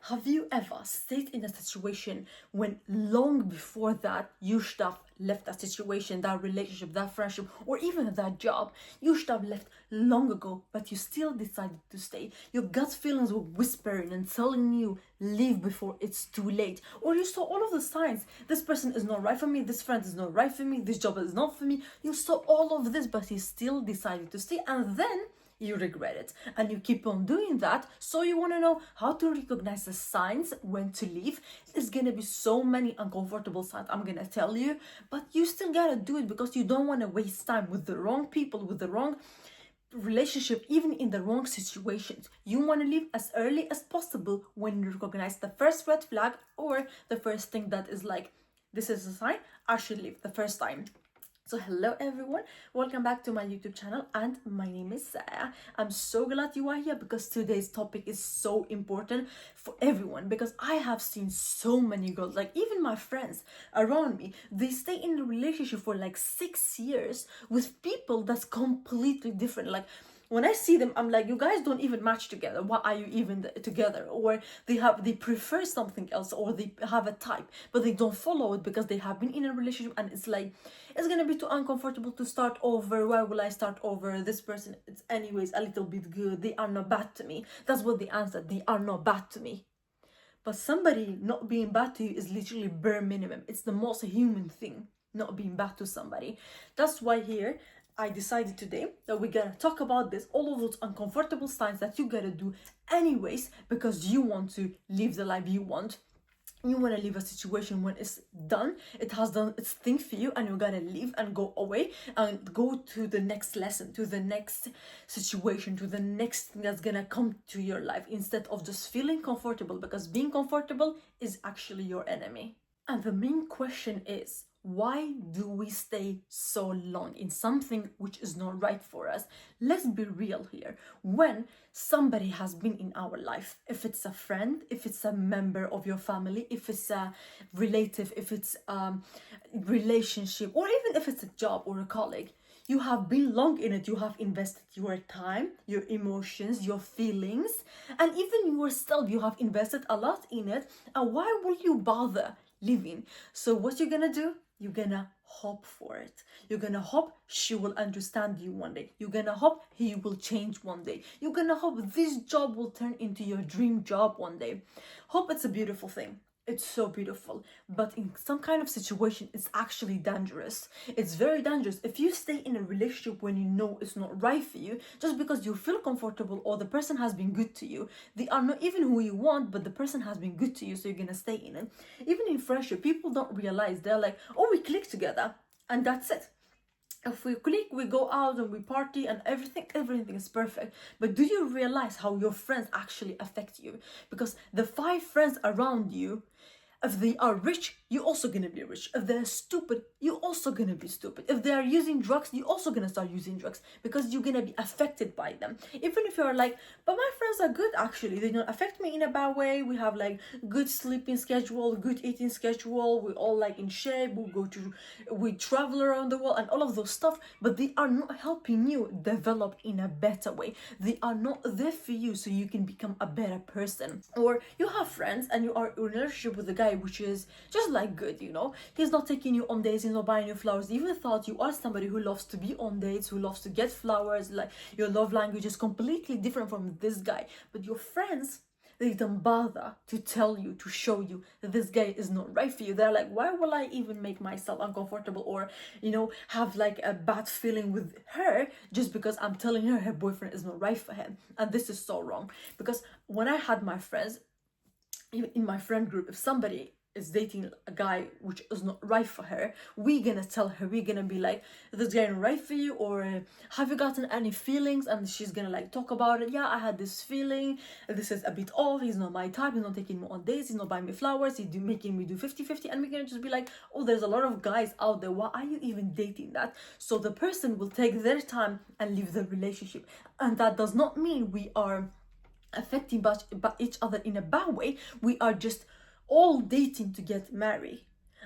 Have you ever stayed in a situation when long before that you should have left that situation, that relationship, that friendship, or even that job? You should have left long ago, but you still decided to stay. Your gut feelings were whispering and telling you leave before it's too late. Or you saw all of the signs. This person is not right for me, this friend is not right for me, this job is not for me. You saw all of this, but you still decided to stay, and then you regret it and you keep on doing that. So you want to know how to recognize the signs when to leave. There's gonna be so many uncomfortable signs I'm gonna tell you, but you still gotta do it because you don't want to waste time with the wrong people, with the wrong relationship, even in the wrong situations. You want to leave as early as possible when you recognize the first red flag or the first thing that is like, this is a sign I should leave the first time. So hello everyone, welcome back to my YouTube channel, and my name is Saia. I'm so glad you are here because today's topic is so important for everyone, because I have seen so many girls, like even my friends around me, they stay in a relationship for like 6 years with people that's completely different. Like when I see them, I'm like, you guys don't even match together. Why are you even together? Or they prefer something else, or they have a type, but they don't follow it because they have been in a relationship, and it's like, it's gonna be too uncomfortable to start over. Why will I start over? This person, it's anyways a little bit good. They are not bad to me. That's what they answer. They are not bad to me. But somebody not being bad to you is literally bare minimum. It's the most human thing, not being bad to somebody. That's why here I decided today that we're gonna talk about this, all of those uncomfortable signs that you gotta do anyways, because you want to live the life you want. You want to leave a situation when it's done, it has done its thing for you, and you gotta leave and go away and go to the next lesson, to the next situation, to the next thing that's gonna come to your life, instead of just feeling comfortable, because being comfortable is actually your enemy. And the main question is, why do we stay so long in something which is not right for us? Let's be real here. When somebody has been in our life, if it's a friend, if it's a member of your family, if it's a relative, if it's a relationship, or even if it's a job or a colleague, you have been long in it. You have invested your time, your emotions, your feelings, and even yourself. You have invested a lot in it. And why will you bother leaving? So what you're gonna do? You're gonna hope for it. You're gonna hope she will understand you one day. You're gonna hope he will change one day. You're gonna hope this job will turn into your dream job one day. Hope it's a beautiful thing. It's so beautiful, but in some kind of situation, it's actually dangerous. It's very dangerous if you stay in a relationship when you know it's not right for you, just because you feel comfortable or the person has been good to you. They are not even who you want, but the person has been good to you, so you're gonna stay in it. Even in friendship, people don't realize, they're like, oh, we click together, and that's it. If we click, we go out and we party and everything is perfect. But do you realize how your friends actually affect you? Because the 5 friends around you, if they are rich, you're also gonna be rich. If they're stupid, you're also gonna be stupid. If they are using drugs, you're also gonna start using drugs, because you're gonna be affected by them. Even if you're like, but my friends are good actually, they don't affect me in a bad way. We have like good sleeping schedule, good eating schedule, we all like in shape, we travel around the world and all of those stuff, but they are not helping you develop in a better way. They are not there for you so you can become a better person. Or you have friends and you are in a relationship with a guy which is just like good, you know, he's not taking you on dates, he's not buying you flowers. Even thought you are somebody who loves to be on dates, who loves to get flowers, like your love language is completely different from this guy, but your friends, they don't bother to tell you, to show you that this guy is not right for you. They're like, why will I even make myself uncomfortable, or, you know, have like a bad feeling with her just because I'm telling her her boyfriend is not right for him? And this is so wrong, because when I had my friends, even in my friend group, if somebody is dating a guy which is not right for her, we're gonna tell her, we're gonna be like, this guy not right for you, or have you gotten any feelings? And she's gonna like talk about it. Yeah, I had this feeling, this is a bit off, he's not my type, he's not taking me on dates, he's not buying me flowers, he's making me do 50-50, and we're gonna just be like, oh, there's a lot of guys out there, why are you even dating that? So the person will take their time and leave the relationship, and that does not mean we are affecting each other in a bad way. We are just all dating to get married.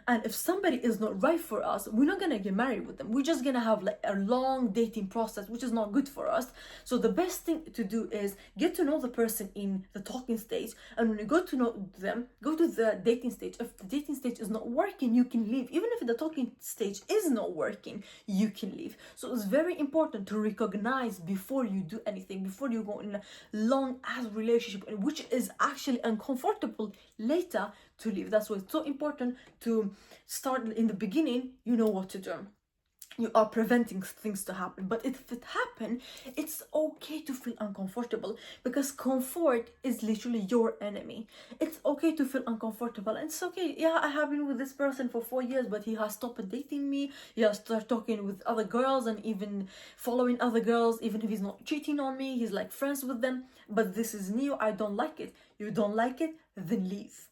And if somebody is not right for us, we're not gonna get married with them. We're just gonna have like a long dating process, which is not good for us. So the best thing to do is get to know the person in the talking stage. And when you go to know them, go to the dating stage. If the dating stage is not working, you can leave. Even if the talking stage is not working, you can leave. So it's very important to recognize before you do anything, before you go in a long ass relationship, which is actually uncomfortable later, to leave. That's why it's so important to start in the beginning. You know what to do. You are preventing things to happen. But if it happens, it's okay to feel uncomfortable, because comfort is literally your enemy. It's okay to feel uncomfortable, and it's okay. Yeah, I have been with this person for 4 years, but he has stopped dating me. He has started talking with other girls and even following other girls. Even if he's not cheating on me, he's like friends with them. But this is new. I don't like it. You don't like it, then leave.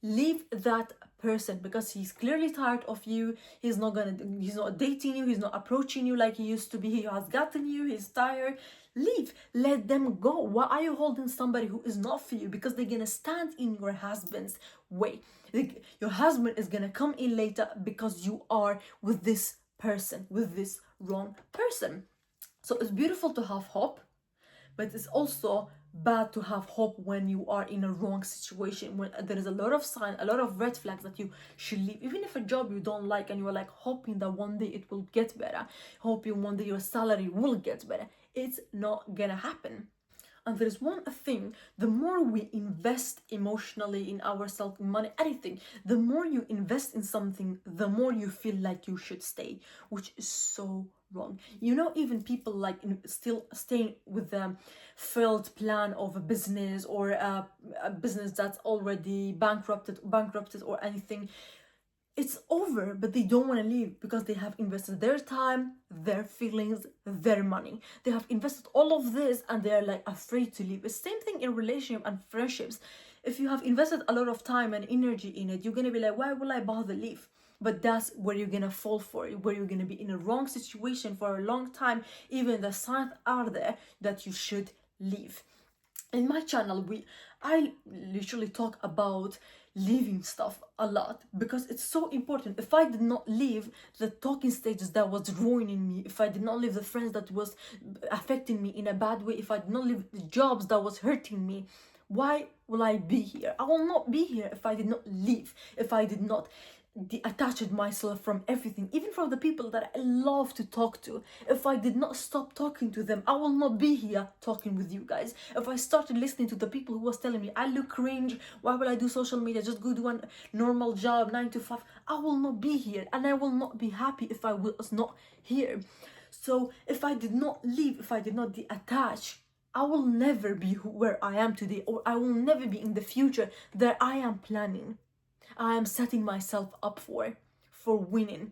Leave that person, because he's clearly tired of you. He's not dating you, he's not approaching you like he used to be. He has gotten you, he's tired. Leave. Let them go. Why are you holding somebody who is not for you? Because they're gonna stand in your husband's way. Your husband is gonna come in later because you are with this person, with this wrong person. So it's beautiful to have hope, but it's also bad to have hope when you are in a wrong situation, when there is a lot of sign, a lot of red flags that you should leave. Even if a job you don't like and you are like hoping that one day it will get better, hoping one day your salary will get better, it's not gonna happen. And there's one thing: the more we invest emotionally in ourselves, in money, anything, the more you invest in something, the more you feel like you should stay, which is so wrong. You know, even people like still staying with the failed plan of a business, or a business that's already bankrupted or anything. It's over, but they don't want to leave because they have invested their time, their feelings, their money. They have invested all of this and they're like afraid to leave. It's the same thing in relationship and friendships. If you have invested a lot of time and energy in it, you're gonna be like, why will I bother leave? But that's where you're gonna fall for it, where you're gonna be in a wrong situation for a long time. Even the signs are there that you should leave. In my channel, I literally talk about leaving stuff a lot, because it's so important. If I did not leave the talking stages that was ruining me, if I did not leave the friends that was affecting me in a bad way, if I did not leave the jobs that was hurting me, why will I be here? I will not be here if I did not leave, if I did not detached myself from everything, even from the people that I love to talk to. If I did not stop talking to them, I will not be here talking with you guys. If I started listening to the people who was telling me I look cringe, why will I do social media, just go do a normal job 9 to 5, I will not be here, and I will not be happy if I was not here. So if I did not leave, if I did not detach, I will never be where I am today, or I will never be in the future that I am planning. I am setting myself up for winning.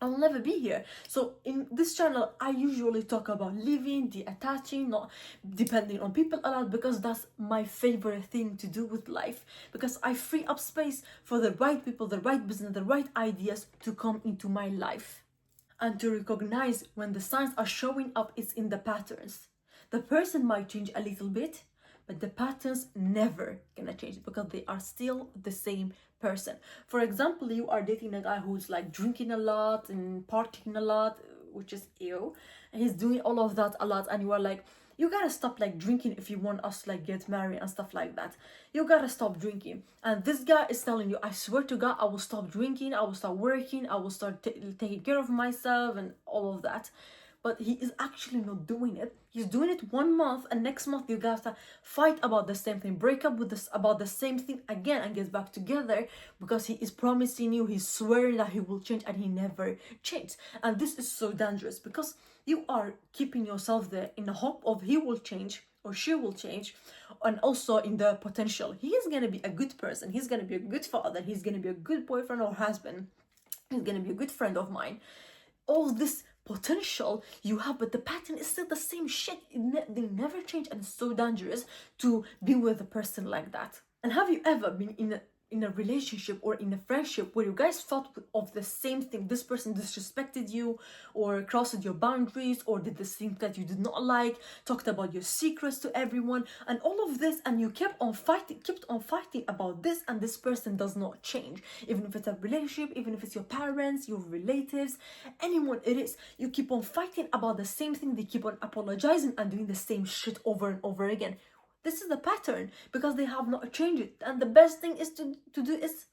I'll never be here. So in this channel, I usually talk about living, detaching, not depending on people a lot, because that's my favorite thing to do with life. Because I free up space for the right people, the right business, the right ideas to come into my life. And to recognize when the signs are showing up, it's in the patterns. The person might change a little bit, but the patterns never gonna change, because they are still the same person. For example, you are dating a guy who's like drinking a lot and partying a lot, which is ew. And he's doing all of that a lot, and you are like, you gotta stop like drinking if you want us to like get married and stuff like that. You gotta stop drinking. And this guy is telling you, I swear to God, I will stop drinking, I will start working, I will start taking care of myself and all of that. But he is actually not doing it. He's doing it 1 month, and next month you guys fight about the same thing, break up with this about the same thing again, and get back together, because he is promising you, he's swearing that he will change, and he never changed. And this is so dangerous, because you are keeping yourself there in the hope of he will change or she will change, and also in the potential he is going to be a good person, he's going to be a good father, he's going to be a good boyfriend or husband, he's going to be a good friend of mine. All this potential you have, but the pattern is still the same shit. They never change, and it's so dangerous to be with a person like that. And have you ever been in a relationship or in a friendship where you guys thought of the same thing, this person disrespected you or crossed your boundaries or did this thing that you did not like, talked about your secrets to everyone and all of this, and you kept on fighting about this, and this person does not change, even if it's a relationship, even if it's your parents, your relatives, anyone it is, you keep on fighting about the same thing, they keep on apologizing and doing the same shit over and over again. This is the pattern because they have not changed it. And the best thing is to do is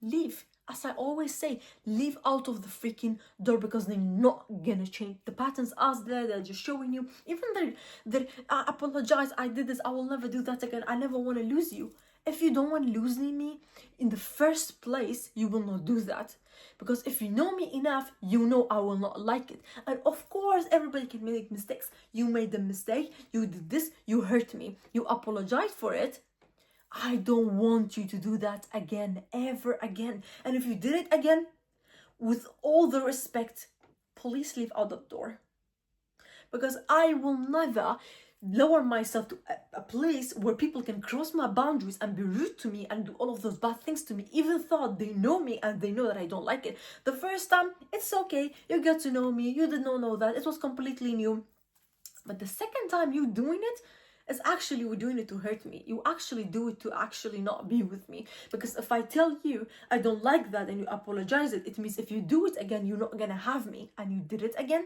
leave. As I always say, leave out of the freaking door because they're not gonna change. The patterns are there, they're just showing you. Even they I apologize, I did this, I will never do that again, I never want to lose you. If you don't want to lose me in the first place, you will not do that. Because if you know me enough, you know I will not like it. And of course, everybody can make mistakes. You made the mistake, you did this, you hurt me, you apologize for it. I don't want you to do that again, ever again. And if you did it again, with all the respect, please leave out the door. Because I will never lower myself to a place where people can cross my boundaries and be rude to me and do all of those bad things to me, even though they know me and they know that I don't like it. The first time, it's okay, you get to know me, you did not know that, it was completely new. But the second time you doing it, it's actually you're doing it to hurt me. You actually do it to actually not be with me. Because if I tell you I don't like that and you apologize it means if you do it again, you're not gonna have me, and you did it again,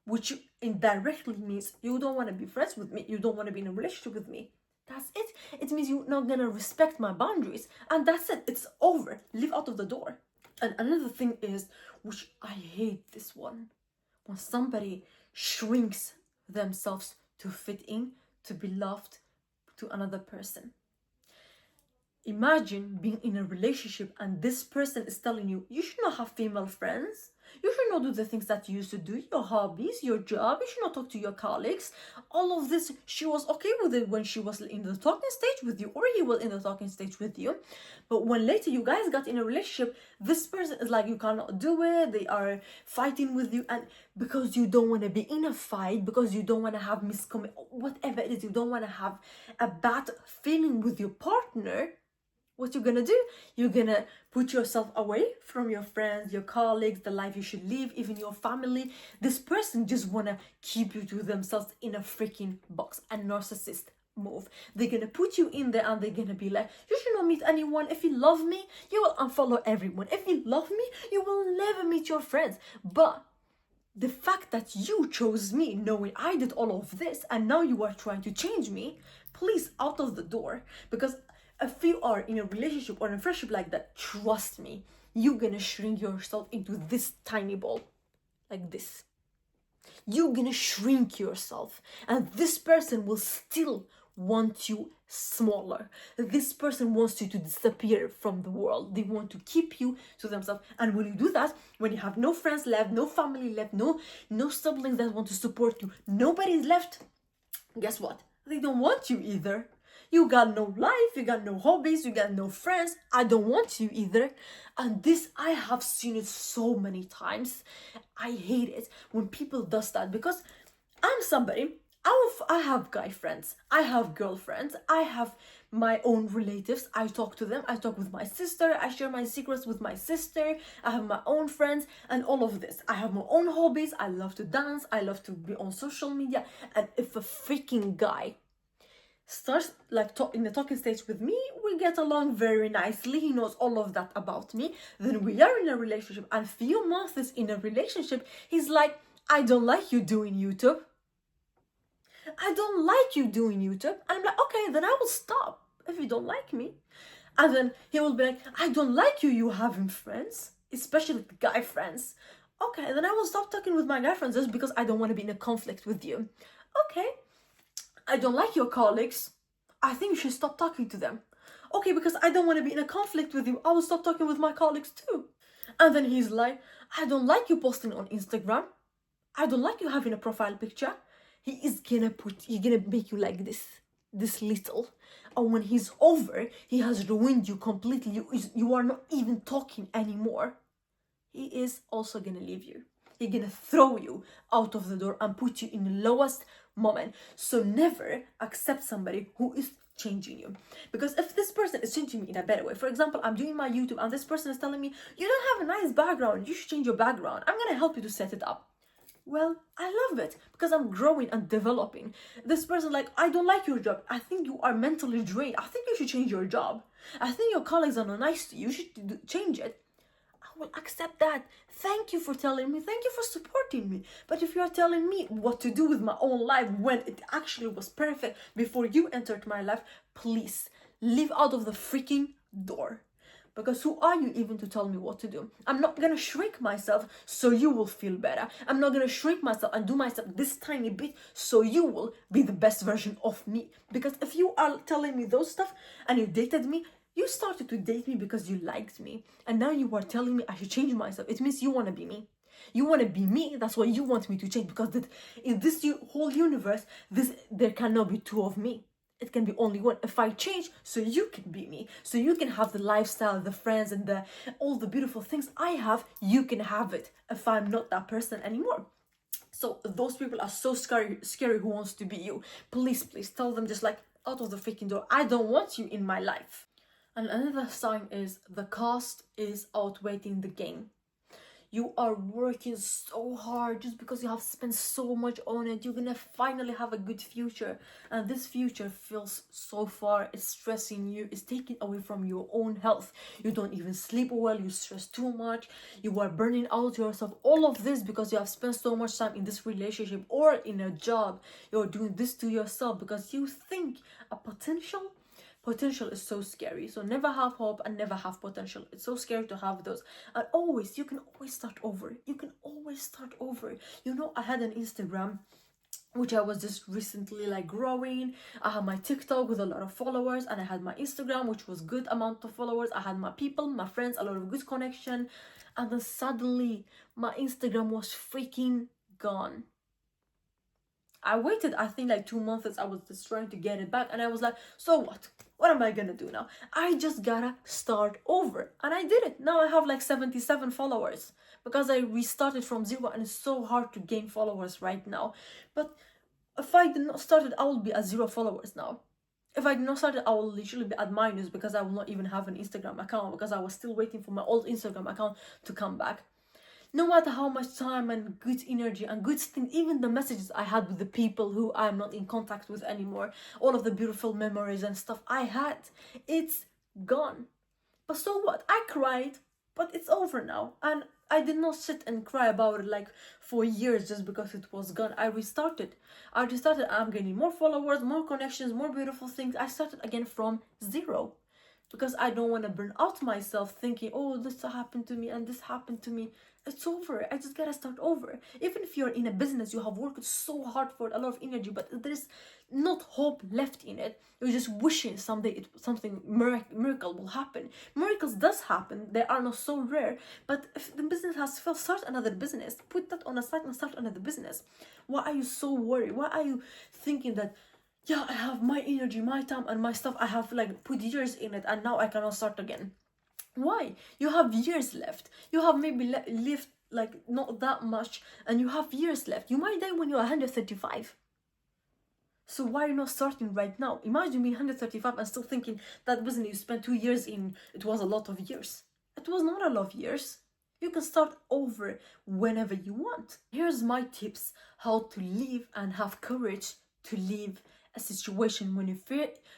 which indirectly means you don't want to be friends with me, you don't want to be in a relationship with me. That's it. It means you're not gonna respect my boundaries, and that's it. It's over. Leave out of the door. And another thing is, which I hate this one, when somebody shrinks themselves to fit in, to be loved to another person. Imagine being in a relationship and this person is telling you, you should not have female friends. You should not do the things that you used to do, your hobbies, your job. You should not talk to your colleagues. All of this, she was okay with it when she was in the talking stage with you, or he was in the talking stage with you. But when later you guys got in a relationship, this person is like, you cannot do it. They are fighting with you. And because you don't want to be in a fight, because you don't want to have whatever it is, you don't want to have a bad feeling with your partner, what you're gonna do? You're gonna put yourself away from your friends, your colleagues, the life you should live, even your family. This person just wanna keep you to themselves in a freaking box. A narcissist move. They're gonna put you in there and they're gonna be like, you should not meet anyone. If you love me, you will unfollow everyone. If you love me, you will never meet your friends. But the fact that you chose me knowing I did all of this and now you are trying to change me, please, out of the door. Because if you are in a relationship or in a friendship like that, trust me, you're gonna shrink yourself into this tiny ball, like this. You're gonna shrink yourself, and this person will still want you smaller. This person wants you to disappear from the world. They want to keep you to themselves. And when you do that, when you have no friends left, no family left, no siblings that want to support you, nobody's left, guess what? They don't want you either. You got no life, you got no hobbies, you got no friends. I don't want you either. And this, I have seen it so many times. I hate it when people does that, because I'm somebody, I have guy friends, I have girlfriends, I have my own relatives. I talk to them, I talk with my sister, I share my secrets with my sister, I have my own friends and all of this. I have my own hobbies, I love to dance, I love to be on social media. And if a freaking guy starts like in the talking stage with me, we get along very nicely, he knows all of that about me, then we are in a relationship, and a few months in a relationship, he's like, I don't like you doing YouTube. I don't like you doing YouTube. And I'm like, okay, then I will stop if you don't like me. And then he will be like, I don't like you having friends, especially guy friends. Okay, then I will stop talking with my guy friends just because I don't want to be in a conflict with you. Okay, I don't like your colleagues. I think you should stop talking to them. Okay, because I don't want to be in a conflict with you, I will stop talking with my colleagues too. And then he's like, I don't like you posting on Instagram. I don't like you having a profile picture. He's gonna make you like this little. And when he's over, he has ruined you completely. You are not even talking anymore. He is also gonna leave you. He's gonna throw you out of the door and put you in the lowest moment. So never accept somebody who is changing you. Because if this person is changing me in a better way, for example, I'm doing my YouTube and this person is telling me, you don't have a nice background, you should change your background, I'm gonna help you to set it up. Well, I love it because I'm growing and developing. This person, like, I don't like your job, I think you are mentally drained, I think you should change your job, I think your colleagues are not nice to you, you should change it. I will accept that. Thank you for telling me, thank you for supporting me. But if you are telling me what to do with my own life when it actually was perfect before you entered my life, please leave out of the freaking door. Because who are you even to tell me what to do? I'm not gonna shrink myself so you will feel better. I'm not gonna shrink myself and do myself this tiny bit so you will be the best version of me. Because if you are telling me those stuff and you dated me, you started to date me because you liked me. And now you are telling me I should change myself. It means you want to be me. You want to be me, that's why you want me to change. Because in this whole universe, there cannot be two of me. It can be only one. If I change, so you can be me, so you can have the lifestyle, the friends, and all the beautiful things I have, you can have it if I'm not that person anymore. So those people are so scary who wants to be you. Please tell them just like out of the freaking door, I don't want you in my life. And another sign is the cost is outweighing the gain. You are working so hard just because you have spent so much on it. You're gonna finally have a good future, and this future feels so far. It's stressing you, it's taking away from your own health. You don't even sleep well, you stress too much, you are burning out yourself. All of this because you have spent so much time in this relationship or in a job. You're doing this to yourself because you think a potential is so scary. So never have hope and never have potential. It's so scary to have those. And you can always start over. You know, I had an Instagram which I was just recently like growing. I had my TikTok with a lot of followers, and I had my Instagram which was good amount of followers. I had my people, my friends, a lot of good connection, and then suddenly my Instagram was freaking gone. I waited, I think like 2 months. I was just trying to get it back, and I was like, so what am I gonna do now? I just gotta start over. And I did it. Now I have like 77 followers because I restarted from zero, and it's so hard to gain followers right now. But if I did not start it, I will be at 0 followers now. If I did not start it, I will literally be at minus because I will not even have an Instagram account because I was still waiting for my old Instagram account to come back. No matter how much time and good energy and good things, even the messages I had with the people who I'm not in contact with anymore, all of the beautiful memories and stuff I had, it's gone. But so what? I cried, but it's over now. And I did not sit and cry about it like for years just because it was gone. I restarted. I'm getting more followers, more connections, more beautiful things. I started again from 0. Because I don't want to burn out myself thinking, oh, this happened to me and this happened to me. It's over. I just gotta start over. Even if you're in a business, you have worked so hard for a lot of energy, but there's not hope left in it. You're just wishing someday something miracle will happen. Miracles does happen. They are not so rare. But if the business has failed, start another business. Put that on a side and start another business. Why are you so worried? Why are you thinking that, yeah, I have my energy, my time, and my stuff, I have like put years in it, and now I cannot start again? Why? You have years left. You have maybe lived like not that much, and you have years left. You might die when you're 135. So why are you not starting right now? Imagine being 135 and still thinking that business you spent 2 years in, it was a lot of years. It was not a lot of years. You can start over whenever you want. Here's my tips how to live and have courage to leave a situation when you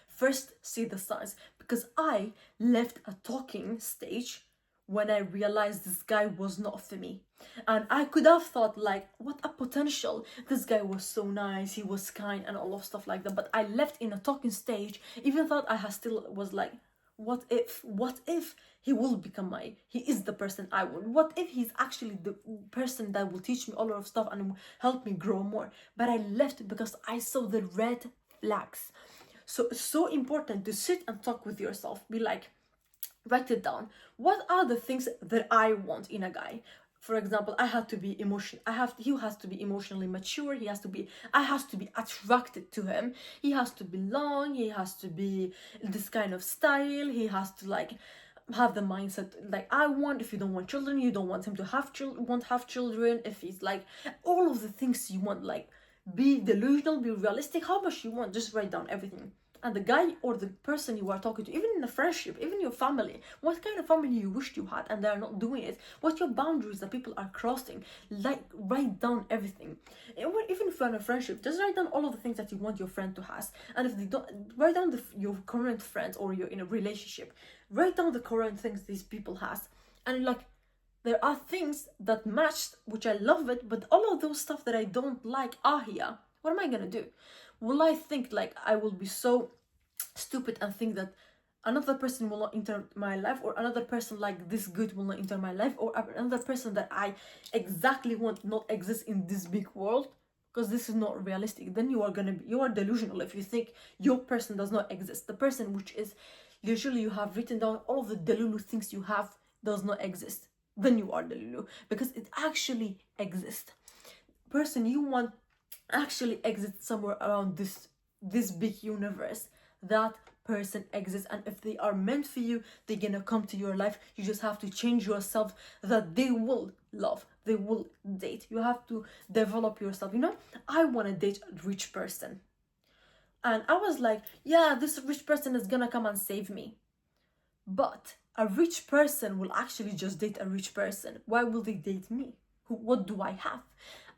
first see the signs. Because I left a talking stage when I realized this guy was not for me. And I could have thought like, what a potential. This guy was so nice, he was kind and all of stuff like that. But I left in a talking stage, even thought I still was like, what if he will become he is the person I want? What if he's actually the person that will teach me a lot of stuff and help me grow more? But I left because I saw the red flags. So it's so important to sit and talk with yourself. Be like, write it down. What are the things that I want in a guy? For example, he has to be emotionally mature. I has to be attracted to him. He has to be long. He has to be this kind of style. He has to like have the mindset like I want. If you don't want children, you don't want him to have children. If he's like all of the things you want, like be delusional, be realistic, how much you want, just write down everything. And the guy or the person you are talking to, even in a friendship, even your family, what kind of family you wished you had and they are not doing it, what your boundaries that people are crossing, like write down everything. Even if you're in a friendship, just write down all of the things that you want your friend to have. And if they don't, write down your current friends, or you're in a relationship, write down the current things these people has. And like, there are things that matched, which I love it, but all of those stuff that I don't like are here. What am I gonna do? Will I think like I will be so stupid and think that another person will not enter my life, or another person like this good will not enter my life, or another person that I exactly want not exist in this big world? Because this is not realistic. Then you are delusional if you think your person does not exist. The person which is literally you have written down all of the delulu things you have does not exist. Then you are delulu, because it actually exists. Person you want actually exists somewhere around this big universe. That person exists, and if they are meant for you, they're gonna come to your life. You just have to change yourself that they will love, they will date. You have to develop yourself. I want to date a rich person, and I was like, yeah, this rich person is gonna come and save me. But a rich person will actually just date a rich person. Why will they date me? What do I have?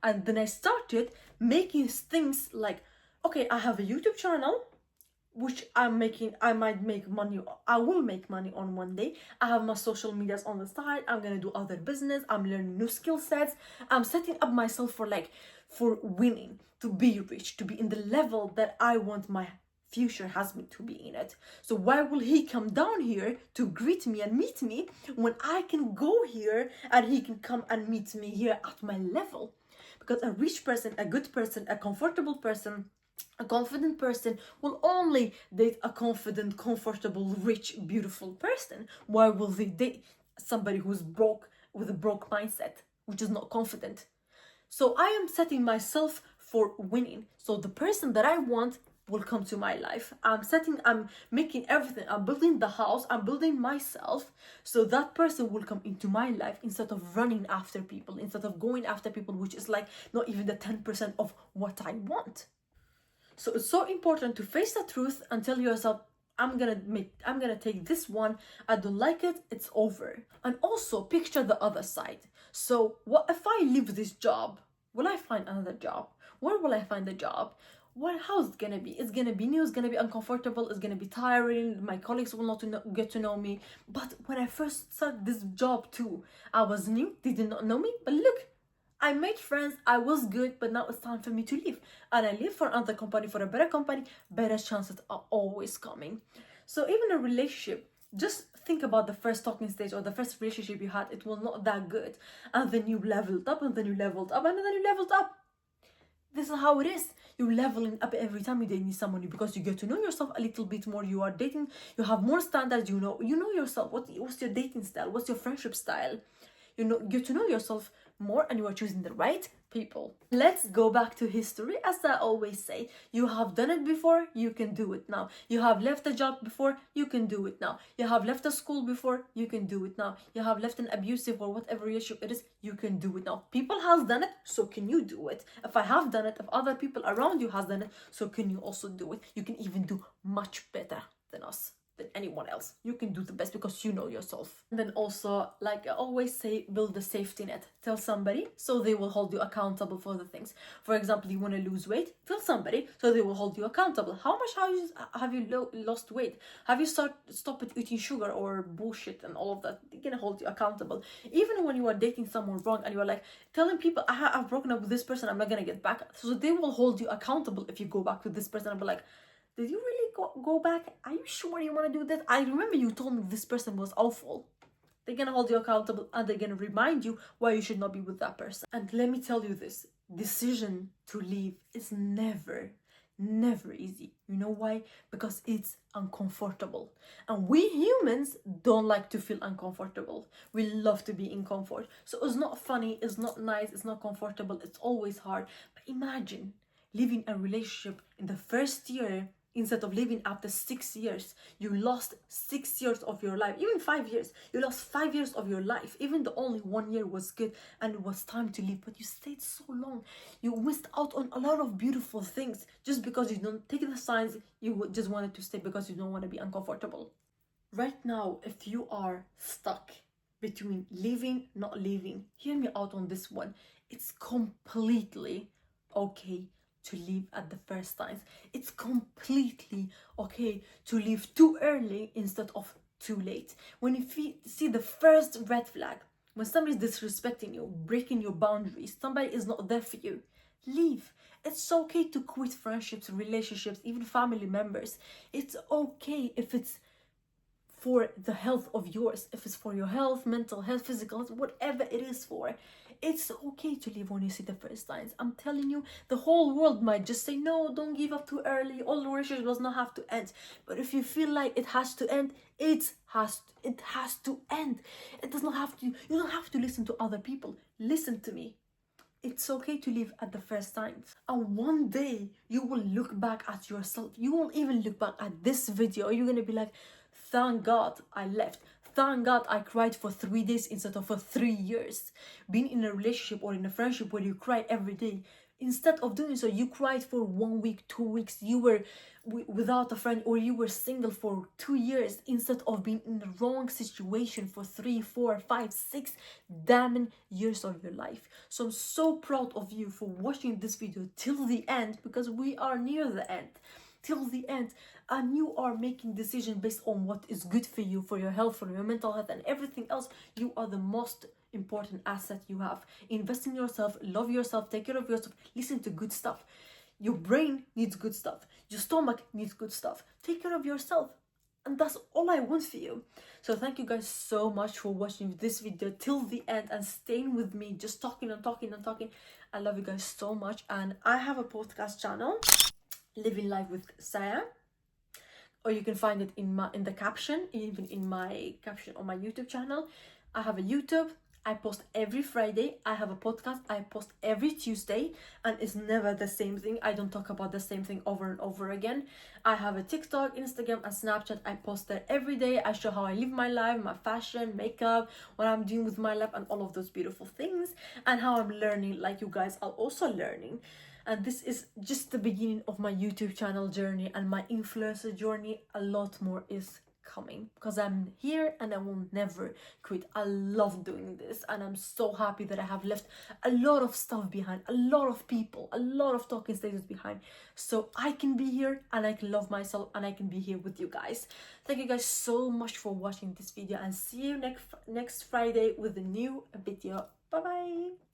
And then I started making things like, okay, I have a YouTube channel, which I might make money, I will make money on one day. I have my social medias on the side. I'm gonna do other business. I'm learning new skill sets. I'm setting up myself for winning, to be rich, to be in the level that I want my future husband to be in it. So why will he come down here to greet me and meet me when I can go here and he can come and meet me here at my level? Because a rich person, a good person, a comfortable person, a confident person will only date a confident, comfortable, rich, beautiful person. Why will they date somebody who's broke, with a broke mindset, which is not confident? So I am setting myself for winning. So the person that I want will come to my life. I'm making everything. I'm building the house. I'm building myself. So that person will come into my life, instead of running after people, instead of going after people, which is like not even the 10% of what I want. So it's so important to face the truth and tell yourself, I'm gonna take this one. I don't like it. It's over. And also picture the other side. So what if I leave this job? Will I find another job? Where will I find a job? How's it gonna be? It's gonna be new. It's gonna be uncomfortable. It's gonna be tiring. My colleagues will not get to know me. But when I first started this job too, I was new. They did not know me. But look, I made friends, I was good, but now it's time for me to leave. And I leave for another company, for a better company. Better chances are always coming. So even a relationship, just think about the first talking stage or the first relationship you had. It was not that good. And then you leveled up, and then you leveled up, and then you leveled up. This is how it is. You're leveling up every time you date someone, because you get to know yourself a little bit more. You are dating, you have more standards, you know yourself. What's your dating style? What's your friendship style? Get to know yourself more, and you are choosing the right people. Let's go back to history. As I always say, you have done it before, you can do it now. You have left a job before, you can do it now. You have left a school before, you can do it now. You have left an abusive or whatever issue it is, you can do it now. People has done it, so can you do it? If I have done it, if other people around you has done it, so can you also do it? You can even do much better than us, than anyone else. You can do the best because you know yourself. And then also, like I always say, build a safety net. Tell somebody so they will hold you accountable for the things. For example, you want to lose weight, tell somebody so they will hold you accountable. How much have you lost weight? Have you stopped eating sugar or bullshit and all of that? They're gonna hold you accountable. Even when you are dating someone wrong and you are like telling people, I've broken up with this person, I'm not gonna get back. So they will hold you accountable if you go back to this person and be like, did you really go back? Are you sure you want to do that? I remember you told me this person was awful. They're gonna hold you accountable, and they're gonna remind you why you should not be with that person. And let me tell you this, decision to leave is never easy. You know why? Because it's uncomfortable. And we humans don't like to feel uncomfortable. We love to be in comfort. So it's not funny, it's not nice, it's not comfortable, it's always hard. But imagine living a relationship in the first year instead of leaving after 6 years. You lost 6 years of your life, even 5 years. You lost 5 years of your life. Even the only 1 year was good and it was time to leave, but you stayed so long. You missed out on a lot of beautiful things just because you don't take the signs. You just wanted to stay because you don't want to be uncomfortable. Right now, if you are stuck between leaving, not leaving, hear me out on this one. It's completely okay to leave at the first signs. It's completely okay to leave too early instead of too late. When you see the first red flag, when somebody's disrespecting you, breaking your boundaries, somebody is not there for you, leave. It's okay to quit friendships, relationships, even family members. It's okay if it's for the health of yours, if it's for your health, mental health, physical health, whatever it is for. It's okay to leave when you see the first signs. I'm telling you, the whole world might just say, no, don't give up too early. All the relationship does not have to end. But if you feel like it has to end, it has to end. It does not have to. You don't have to listen to other people. Listen to me. It's okay to leave at the first signs. And one day you will look back at yourself. You won't even look back at this video. You're gonna be like, thank God I left. Thank God I cried for 3 days instead of for 3 years. Being in a relationship or in a friendship where you cry every day, instead of doing so, you cried for 1 week, 2 weeks, you were without a friend, or you were single for 2 years, instead of being in the wrong situation for 3, 4, 5, 6 damn years of your life. So I'm so proud of you for watching this video till the end, because we are near the end. Till the end, and you are making decisions based on what is good for you, for your health, for your mental health, and everything else. You are the most important asset you have. Invest in yourself, love yourself, take care of yourself, listen to good stuff. Your brain needs good stuff, your stomach needs good stuff. Take care of yourself, and that's all I want for you. So thank you guys so much for watching this video till the end and staying with me, just talking and talking and talking. I love you guys so much. And I have a podcast channel, Living Life with Saia, or you can find it in the caption, even in my caption on my YouTube channel. I have a YouTube. I post every Friday. I have a podcast. I post every Tuesday, and it's never the same thing. I don't talk about the same thing over and over again. I have a TikTok, Instagram, and Snapchat. I post there every day. I show how I live my life, my fashion, makeup, what I'm doing with my life, and all of those beautiful things, and how I'm learning like you guys are also learning. And this is just the beginning of my YouTube channel journey and my influencer journey. A lot more is coming because I'm here and I will never quit. I love doing this, and I'm so happy that I have left a lot of stuff behind, a lot of people, a lot of talking stages behind, so I can be here and I can love myself and I can be here with you guys. Thank you guys so much for watching this video, and see you next Friday with a new video. Bye bye.